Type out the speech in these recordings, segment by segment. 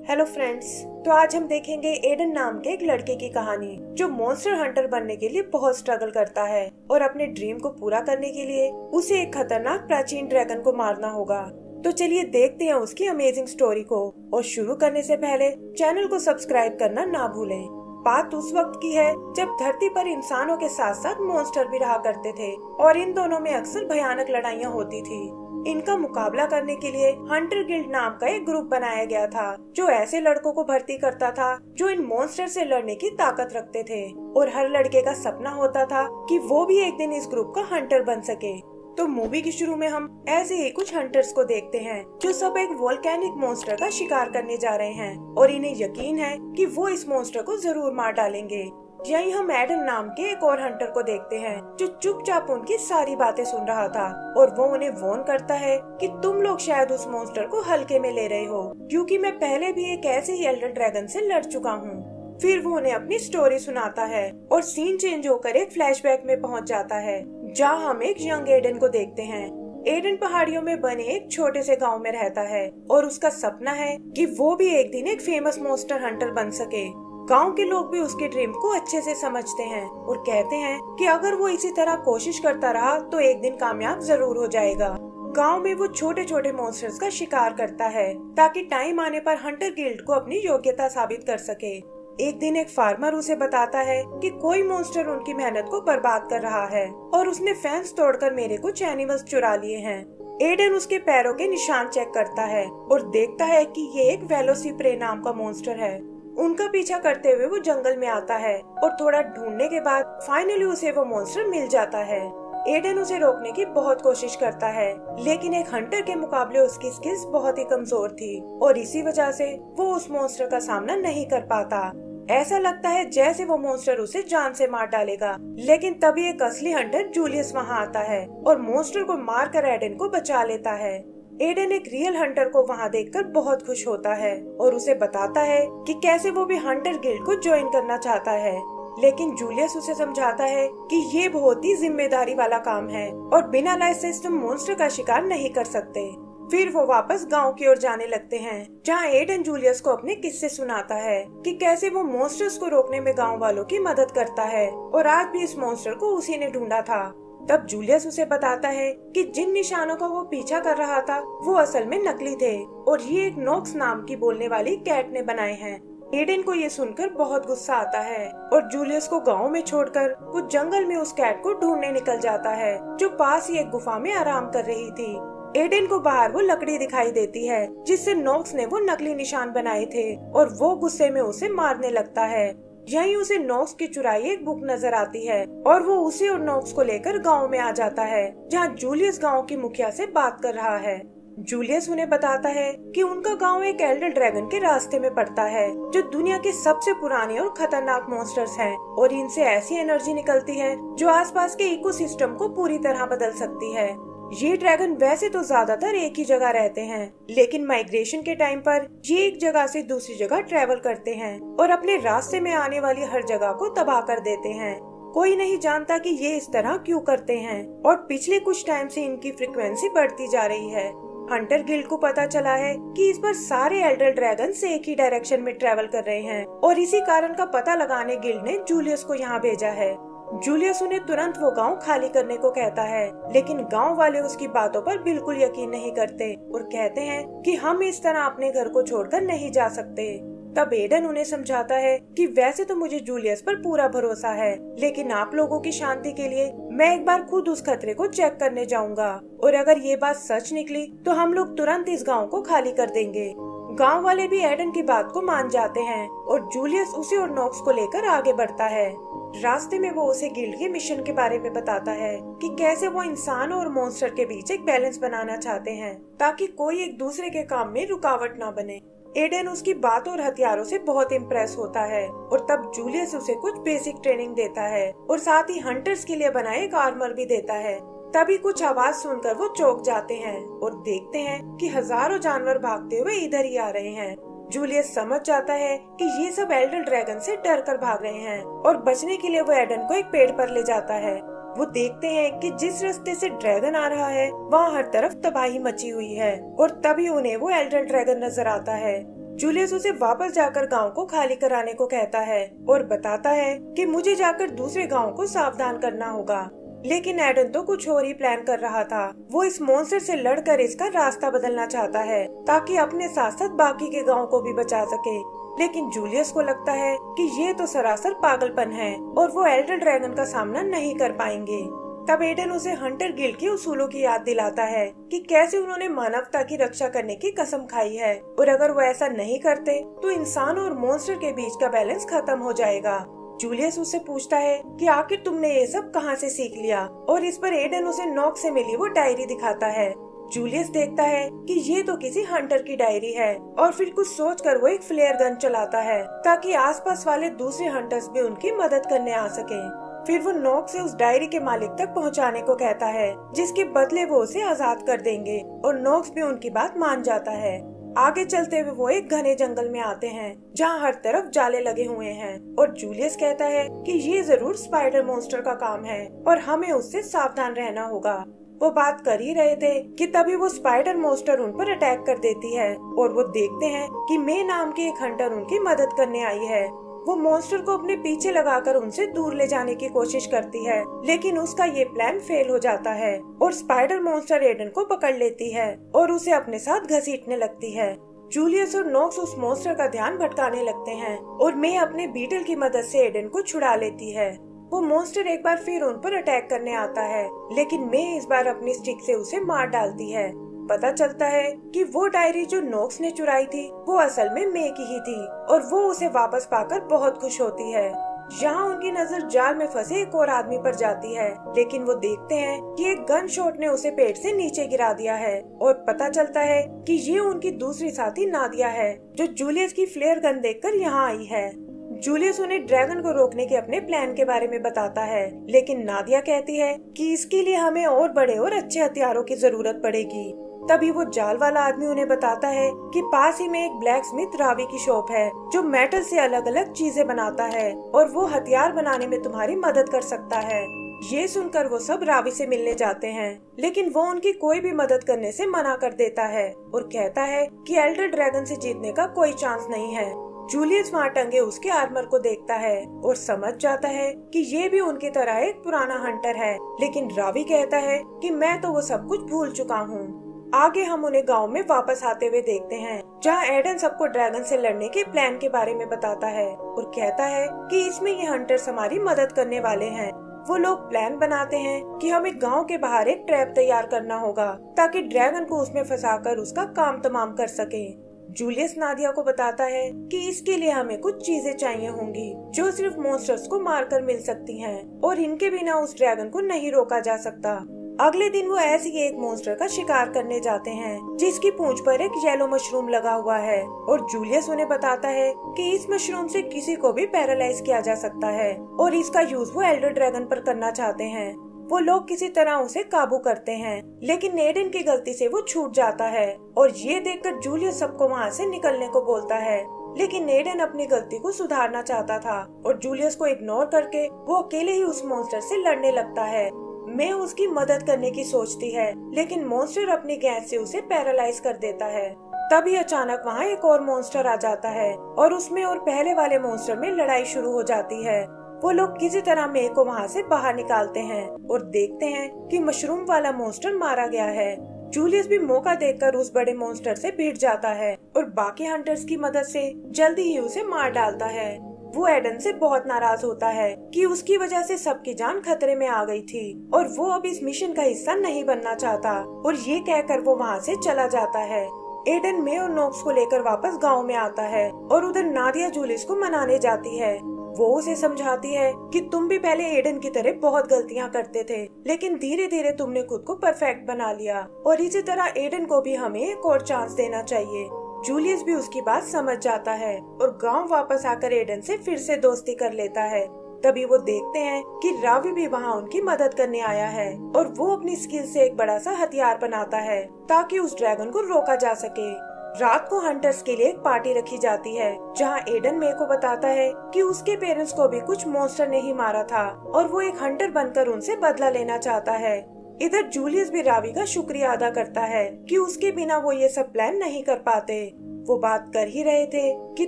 Hello friends. तो आज हम देखेंगे एडन नाम के एक लड़के की कहानी जो मॉन्स्टर हंटर बनने के लिए बहुत स्ट्रगल करता है और अपने ड्रीम को पूरा करने के लिए उसे एक खतरनाक प्राचीन ड्रैगन को मारना होगा। तो चलिए देखते हैं उसकी अमेजिंग स्टोरी को। और शुरू करने से पहले चैनल को सब्सक्राइब करना ना भूलें। बात उस वक्त की है जब धरती पर इंसानों के साथ साथ मॉन्स्टर भी रहा करते थे और इन दोनों में अक्सर भयानक लड़ाइयाँ होती थी। इनका मुकाबला करने के लिए हंटर गिल्ड नाम का एक ग्रुप बनाया गया था जो ऐसे लड़कों को भर्ती करता था जो इन मॉन्स्टर से लड़ने की ताकत रखते थे। और हर लड़के का सपना होता था कि वो भी एक दिन इस ग्रुप का हंटर बन सके। तो मूवी के शुरू में हम ऐसे ही कुछ हंटर्स को देखते हैं जो सब एक वोल्केनिक मॉन्स्टर का शिकार करने जा रहे हैं और इन्हें यकीन है कि वो इस मॉन्स्टर को जरूर मार डालेंगे। यहीं हम एडन नाम के एक और हंटर को देखते हैं जो चुपचाप उनकी सारी बातें सुन रहा था और वो उन्हें वॉर्न करता है कि तुम लोग शायद उस मॉन्स्टर को हल्के में ले रहे हो क्योंकि मैं पहले भी एक ऐसे ही एल्डर ड्रैगन से लड़ चुका हूँ। फिर वो उन्हें अपनी स्टोरी सुनाता है और सीन चेंज होकर एक फ्लैशबैक में पहुँच जाता है जहाँ हम एक यंग एडन को देखते हैं। एडन पहाड़ियों में बने एक छोटे से गांव में रहता है और उसका सपना है कि वो भी एक दिन एक फेमस मॉन्स्टर हंटर बन सके। गांव के लोग भी उसके ड्रीम को अच्छे से समझते हैं और कहते हैं कि अगर वो इसी तरह कोशिश करता रहा तो एक दिन कामयाब जरूर हो जाएगा। गांव में वो छोटे छोटे मॉन्स्टर्स का शिकार करता है ताकि टाइम आने पर हंटर गिल्ड को अपनी योग्यता साबित कर सके। एक दिन एक फार्मर उसे बताता है कि कोई मॉन्स्टर उनकी मेहनत को बर्बाद कर रहा है और उसने फेंस तोड़कर मेरे कुछ एनिमल्स चुरा लिए हैं। एडन उसके पैरों के निशान चेक करता है और देखता है कि ये एक वेलोसिप्रे नाम का मॉन्स्टर है। उनका पीछा करते हुए वो जंगल में आता है और थोड़ा ढूंढने के बाद फाइनली उसे वो मॉन्स्टर मिल जाता है। एडन उसे रोकने की बहुत कोशिश करता है लेकिन एक हंटर के मुकाबले उसकी स्किल्स बहुत ही कमजोर थी और इसी वजह से वो उस मॉन्स्टर का सामना नहीं कर पाता। ऐसा लगता है जैसे वो मॉन्स्टर उसे जान से मार डालेगा, लेकिन तभी एक असली हंटर जूलियस वहाँ आता है और मॉन्स्टर को मारकर एडन को बचा लेता है। एडन एक रियल हंटर को वहाँ देखकर बहुत खुश होता है और उसे बताता है कि कैसे वो भी हंटर गिल्ड को ज्वाइन करना चाहता है, लेकिन जूलियस उसे समझाता है कि ये बहुत ही जिम्मेदारी वाला काम है और बिना लाइसेंस तुम मॉन्स्टर का शिकार नहीं कर सकते। फिर वो वापस गांव की ओर जाने लगते हैं जहाँ एडन जूलियस को अपने किस्से सुनाता है कि कैसे वो मॉन्स्टर्स को रोकने में गांव वालों की मदद करता है और आज भी इस मॉन्स्टर को उसी ने ढूंढा था। तब जूलियस उसे बताता है कि जिन निशानों का वो पीछा कर रहा था वो असल में नकली थे और ये एक नॉक्स नाम की बोलने वाली कैट ने बनाए हैं। एडन को ये सुनकर बहुत गुस्सा आता है और जूलियस को गांव में छोड़कर वो जंगल में उस कैट को ढूंढने निकल जाता है जो पास ही एक गुफा में आराम कर रही थी। एडन को बाहर वो लकड़ी दिखाई देती है जिससे नॉक्स ने वो नकली निशान बनाए थे और वो गुस्से में उसे मारने लगता है। यहीं उसे नॉक्स की चुराई एक बुक नजर आती है और वो उसे और नॉक्स को लेकर गांव में आ जाता है जहां जूलियस गांव की मुखिया से बात कर रहा है। जूलियस उन्हें बताता है कि उनका गांव एक एल्डर ड्रैगन के रास्ते में पड़ता है जो दुनिया के सबसे पुराने और खतरनाक मॉन्स्टर्स हैं और इनसे ऐसी एनर्जी निकलती है जो आसपास के इकोसिस्टम को पूरी तरह बदल सकती है। ये ड्रैगन वैसे तो ज्यादातर एक ही जगह रहते हैं, लेकिन माइग्रेशन के टाइम पर ये एक जगह से दूसरी जगह ट्रेवल करते हैं और अपने रास्ते में आने वाली हर जगह को तबाह कर देते हैं। कोई नहीं जानता कि ये इस तरह क्यों करते हैं और पिछले कुछ टाइम से इनकी फ्रिक्वेंसी बढ़ती जा रही है। हंटर गिल्ड को पता चला है कि इस बार सारे एल्डर ड्रैगन एक ही डायरेक्शन में ट्रेवल कर रहे हैं और इसी कारण का पता लगाने गिल्ड ने जूलियस को यहाँ भेजा है। जूलियस उन्हें तुरंत वो गांव खाली करने को कहता है, लेकिन गांव वाले उसकी बातों पर बिल्कुल यकीन नहीं करते और कहते हैं कि हम इस तरह अपने घर को छोड़कर नहीं जा सकते। तब एडन उन्हें समझाता है कि वैसे तो मुझे जूलियस पर पूरा भरोसा है, लेकिन आप लोगों की शांति के लिए मैं एक बार खुद उस खतरे को चेक करने जाऊंगा और अगर ये बात सच निकली तो हम लोग तुरंत इस गाँव को खाली कर देंगे। गांव वाले भी एडन की बात को मान जाते हैं और जूलियस उसे और नॉक्स को लेकर आगे बढ़ता है। रास्ते में वो उसे गिल्ड के मिशन के बारे में बताता है कि कैसे वो इंसान और मॉन्स्टर के बीच एक बैलेंस बनाना चाहते हैं ताकि कोई एक दूसरे के काम में रुकावट ना बने। एडन उसकी बात और हथियारों से बहुत इम्प्रेस होता है और तब जूलियस उसे कुछ बेसिक ट्रेनिंग देता है और साथ ही हंटर्स के लिए बनाए एक आर्मर भी देता है। तभी कुछ आवाज सुनकर वो चौंक जाते हैं और देखते हैं कि हजारों जानवर भागते हुए इधर ही आ रहे हैं। जूलियस समझ जाता है कि ये सब एल्डर ड्रैगन से डर कर भाग रहे हैं और बचने के लिए वो एडन को एक पेड़ पर ले जाता है। वो देखते हैं कि जिस रास्ते से ड्रैगन आ रहा है वहाँ हर तरफ तबाही मची हुई है और तभी उन्हें वो एल्डर ड्रैगन नजर आता है। जूलियस उसे वापस जाकर गांव को खाली कराने को कहता है और बताता है कि मुझे जाकर दूसरे गांव को सावधान करना होगा। लेकिन एडन तो कुछ और ही प्लान कर रहा था। वो इस मॉन्स्टर से लड़कर इसका रास्ता बदलना चाहता है ताकि अपने साथ साथ बाकी के गांव को भी बचा सके। लेकिन जूलियस को लगता है कि ये तो सरासर पागलपन है और वो एल्डर ड्रैगन का सामना नहीं कर पाएंगे। तब एडन उसे हंटर गिल्ड के उसूलों की याद दिलाता है कि कैसे उन्होंने मानवता की रक्षा करने की कसम खाई है और अगर वो ऐसा नहीं करते तो इंसान और मॉन्स्टर के बीच का बैलेंस खत्म हो जाएगा। जूलियस उससे पूछता है कि आखिर तुमने ये सब कहां से सीख लिया, और इस पर एडन उसे नॉक्स से मिली वो डायरी दिखाता है। जूलियस देखता है कि ये तो किसी हंटर की डायरी है और फिर कुछ सोचकर वो एक फ्लेयर गन चलाता है ताकि आसपास वाले दूसरे हंटर्स भी उनकी मदद करने आ सके। फिर वो नॉक्स से उस डायरी के मालिक तक पहुंचाने को कहता है, जिसके बदले वो उसे आजाद कर देंगे, और नॉक्स भी उनकी बात मान जाता है। आगे चलते हुए वो एक घने जंगल में आते हैं जहाँ हर तरफ जाले लगे हुए हैं और जूलियस कहता है कि ये जरूर स्पाइडर मॉन्स्टर का काम है और हमें उससे सावधान रहना होगा। वो बात कर ही रहे थे कि तभी वो स्पाइडर मॉन्स्टर उन पर अटैक कर देती है और वो देखते हैं कि मे नाम की एक हंटर उनकी मदद करने आई है। वो मॉन्स्टर को अपने पीछे लगाकर उनसे दूर ले जाने की कोशिश करती है, लेकिन उसका ये प्लान फेल हो जाता है और स्पाइडर मॉन्स्टर एडन को पकड़ लेती है और उसे अपने साथ घसीटने लगती है। जूलियस और नॉक्स उस मॉन्स्टर का ध्यान भटकाने लगते हैं और मे अपने बीटल की मदद से एडन को छुड़ा लेती है। वो मॉन्स्टर एक बार फिर उन पर अटैक करने आता है, लेकिन मे इस बार अपनी स्टिक से उसे मार डालती है। पता चलता है कि वो डायरी जो नॉक्स ने चुराई थी वो असल में मे की ही थी और वो उसे वापस पाकर बहुत खुश होती है। यहाँ उनकी नजर जाल में फंसे एक और आदमी पर जाती है, लेकिन वो देखते हैं कि एक गन शॉट ने उसे पेट से नीचे गिरा दिया है और पता चलता है कि ये उनकी दूसरी साथी नादिया है जो जूलियस की फ्लेयर गन देखकर यहाँ आई है। जूलियस उन्हें ड्रैगन को रोकने के अपने प्लान के बारे में बताता है, लेकिन नादिया कहती है कि इसके लिए हमें और बड़े और अच्छे हथियारों की जरूरत पड़ेगी। तभी वो जाल वाला आदमी उन्हें बताता है कि पास ही में एक ब्लैक स्मिथ रावी की शॉप है जो मेटल से अलग अलग चीजें बनाता है और वो हथियार बनाने में तुम्हारी मदद कर सकता है। ये सुनकर वो सब रावी से मिलने जाते हैं, लेकिन वो उनकी कोई भी मदद करने से मना कर देता है और कहता है कि एल्डर ड्रैगन से जीतने का कोई चांस नहीं है। जूलियस वहाँ टंगे उसके आर्मर को देखता है और समझ जाता है कि ये भी उनकी तरह एक पुराना हंटर है, लेकिन रावी कहता है कि मैं तो वो सब कुछ भूल चुका हूँ। आगे हम उन्हें गांव में वापस आते हुए देखते हैं जहां एडन सबको ड्रैगन से लड़ने के प्लान के बारे में बताता है और कहता है कि इसमें ये हंटर्स हमारी मदद करने वाले हैं। वो लोग प्लान बनाते हैं कि हमें गांव के बाहर एक ट्रैप तैयार करना होगा ताकि ड्रैगन को उसमें फंसाकर उसका काम तमाम कर सके। जूलियस नादिया को बताता है कि इसके लिए हमें कुछ चीजें चाहिए होंगी जो सिर्फ मॉन्स्टर्स को मारकर मिल सकती हैं और इनके बिना उस ड्रैगन को नहीं रोका जा सकता। अगले दिन वो ऐसे ही एक मॉन्स्टर का शिकार करने जाते हैं जिसकी पूंछ पर एक येलो मशरूम लगा हुआ है और जूलियस उन्हें बताता है कि इस मशरूम से किसी को भी पैरालाइज किया जा सकता है और इसका यूज वो एल्डर ड्रैगन पर करना चाहते हैं। वो लोग किसी तरह उसे काबू करते हैं, लेकिन एडन की गलती से वो छूट जाता है और ये देखकर जूलियस सबको वहाँ से निकलने को बोलता है, लेकिन एडन अपनी गलती को सुधारना चाहता था और जूलियस को इग्नोर करके वो अकेले ही उस मॉन्स्टर से लड़ने लगता है। मे उसकी मदद करने की सोचती है, लेकिन मॉन्स्टर अपनी गैस से उसे पैरालाइज कर देता है। तभी अचानक वहाँ एक और मॉन्स्टर आ जाता है और उसमें और पहले वाले मॉन्स्टर में लड़ाई शुरू हो जाती है। वो लोग किसी तरह मे को वहाँ से बाहर निकालते हैं और देखते हैं कि मशरूम वाला मॉन्स्टर मारा गया है। जूलियस भी मौका देखकर उस बड़े मॉन्स्टर से भिड़ जाता है और बाकी हंटर्स की मदद से जल्दी ही उसे मार डालता है। वो एडन से बहुत नाराज होता है कि उसकी वजह से सबकी जान खतरे में आ गई थी और वो अब इस मिशन का हिस्सा नहीं बनना चाहता और ये कहकर वो वहाँ से चला जाता है। एडन मे और नॉक्स को लेकर वापस गांव में आता है और उधर नादिया जूलियस को मनाने जाती है। वो उसे समझाती है कि तुम भी पहले एडन की तरह बहुत गलतियां करते थे, लेकिन धीरे धीरे तुमने खुद को परफेक्ट बना लिया और इसी तरह एडन को भी हमें एक और चांस देना चाहिए। जूलियस भी उसकी बात समझ जाता है और गांव वापस आकर एडन से फिर से दोस्ती कर लेता है। तभी वो देखते हैं कि रावी भी वहाँ उनकी मदद करने आया है और वो अपनी स्किल से एक बड़ा सा हथियार बनाता है ताकि उस ड्रैगन को रोका जा सके। रात को हंटर्स के लिए एक पार्टी रखी जाती है जहाँ एडन मे को बताता है कि उसके पेरेंट्स को भी कुछ मॉन्स्टर ने ही मारा था और वो एक हंटर बनकर उनसे बदला लेना चाहता है। इधर जूलियस भी रावी का शुक्रिया अदा करता है कि उसके बिना वो ये सब प्लान नहीं कर पाते। वो बात कर ही रहे थे कि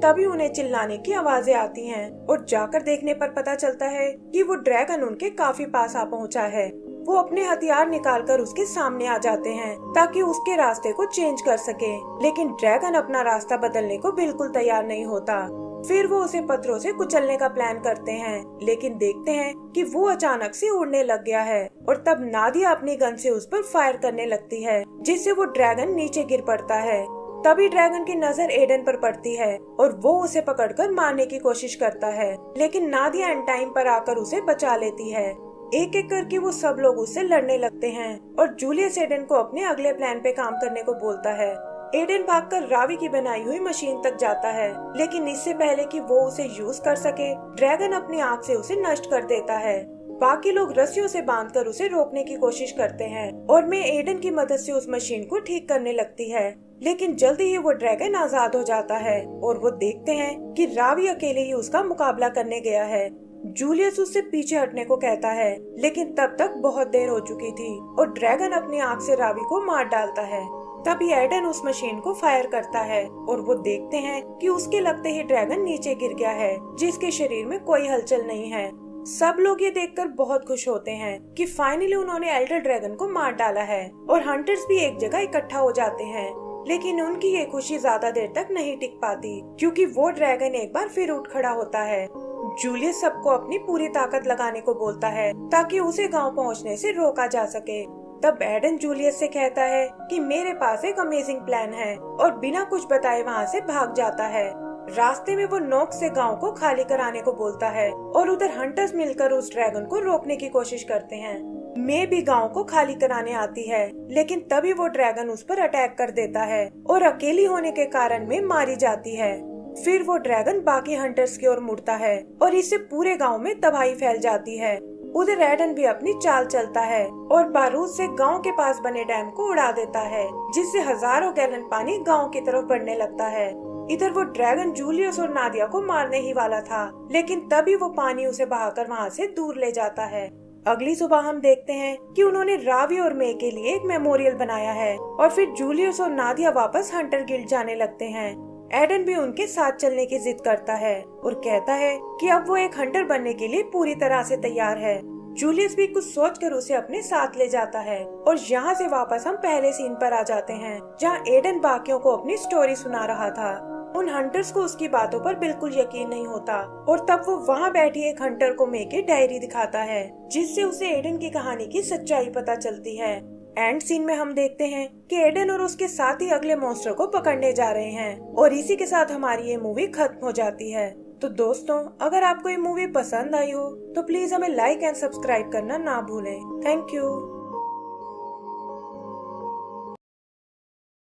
तभी उन्हें चिल्लाने की आवाजें आती हैं और जाकर देखने पर पता चलता है कि वो ड्रैगन उनके काफी पास आ पहुंचा है। वो अपने हथियार निकालकर उसके सामने आ जाते हैं ताकि उसके रास्ते को चेंज कर सके, लेकिन ड्रैगन अपना रास्ता बदलने को बिल्कुल तैयार नहीं होता। फिर वो उसे पत्थरों से कुचलने का प्लान करते हैं, लेकिन देखते हैं कि वो अचानक से उड़ने लग गया है और तब नादिया अपनी गन से उस पर फायर करने लगती है, जिससे वो ड्रैगन नीचे गिर पड़ता है। तभी ड्रैगन की नजर एडन पर पड़ती है और वो उसे पकड़कर मारने की कोशिश करता है, लेकिन नादिया एन टाइम पर आकर उसे बचा लेती है। एक एक करके वो सब लोग उससे लड़ने लगते हैं और जूलियस एडन को अपने अगले प्लान पे काम करने को बोलता है। एडन भागकर रावी की बनाई हुई मशीन तक जाता है, लेकिन इससे पहले कि वो उसे यूज कर सके, ड्रैगन अपनी आंख से उसे नष्ट कर देता है। बाकी लोग रस्सियों से बांधकर उसे रोकने की कोशिश करते हैं और मैं एडन की मदद से उस मशीन को ठीक करने लगती है, लेकिन जल्दी ही वो ड्रैगन आजाद हो जाता है और वो देखते हैं कि रावी अकेले ही उसका मुकाबला करने गया है। जूलियस उससे पीछे हटने को कहता है, लेकिन तब तक बहुत देर हो चुकी थी और ड्रैगन अपनी आंख से रावी को मार डालता है। तभी एडन उस मशीन को फायर करता है और वो देखते हैं कि उसके लगते ही ड्रैगन नीचे गिर गया है, जिसके शरीर में कोई हलचल नहीं है। सब लोग ये देखकर बहुत खुश होते हैं कि फाइनली उन्होंने एल्डर ड्रैगन को मार डाला है और हंटर्स भी एक जगह इकट्ठा हो जाते हैं। लेकिन उनकी ये खुशी ज्यादा देर तक नहीं टिक पाती, क्योंकि वो ड्रैगन एक बार फिर उठ खड़ा होता है। जूलियस सबको अपनी पूरी ताकत लगाने को बोलता है ताकि उसे गांव पहुंचने से रोका जा सके। तब एडन जूलियस से कहता है कि मेरे पास एक अमेजिंग प्लान है और बिना कुछ बताए वहाँ से भाग जाता है। रास्ते में वो नोक्स से गांव को खाली कराने को बोलता है और उधर हंटर्स मिलकर उस ड्रैगन को रोकने की कोशिश करते हैं। मे भी गांव को खाली कराने आती है, लेकिन तभी वो ड्रैगन उस पर अटैक कर देता है और अकेली होने के कारण में मारी जाती है। फिर वो ड्रैगन बाकी हंटर्स की ओर मुड़ता है और इससे पूरे गांव में तबाही फैल जाती है। उधर एडन भी अपनी चाल चलता है और बारूद से गांव के पास बने डैम को उड़ा देता है, जिससे हजारों गैलन पानी गांव की तरफ बढ़ने लगता है। इधर वो ड्रैगन जूलियस और नादिया को मारने ही वाला था, लेकिन तभी वो पानी उसे बहाकर वहाँ से दूर ले जाता है। अगली सुबह हम देखते हैं कि उन्होंने रावी और मे के लिए एक मेमोरियल बनाया है और फिर जूलियस और नादिया वापस हंटर गिल्ड जाने लगते हैं। एडन भी उनके साथ चलने की जिद करता है और कहता है कि अब वो एक हंटर बनने के लिए पूरी तरह से तैयार है। जूलियस भी कुछ सोचकर उसे अपने साथ ले जाता है और यहाँ से वापस हम पहले सीन पर आ जाते हैं, जहाँ एडन बाकियों को अपनी स्टोरी सुना रहा था। उन हंटर्स को उसकी बातों पर बिल्कुल यकीन नहीं होता और तब वो वहाँ बैठी एक हंटर को मे की डायरी दिखाता है, जिससे उसे एडन की कहानी की सच्चाई पता चलती है। एंड सीन में हम देखते हैं कि एडन और उसके साथ ही अगले मॉन्स्टर को पकड़ने जा रहे हैं और इसी के साथ हमारी ये मूवी खत्म हो जाती है। तो दोस्तों, अगर आपको ये मूवी पसंद आई हो तो प्लीज हमें लाइक एंड सब्सक्राइब करना ना भूलें। Thank you.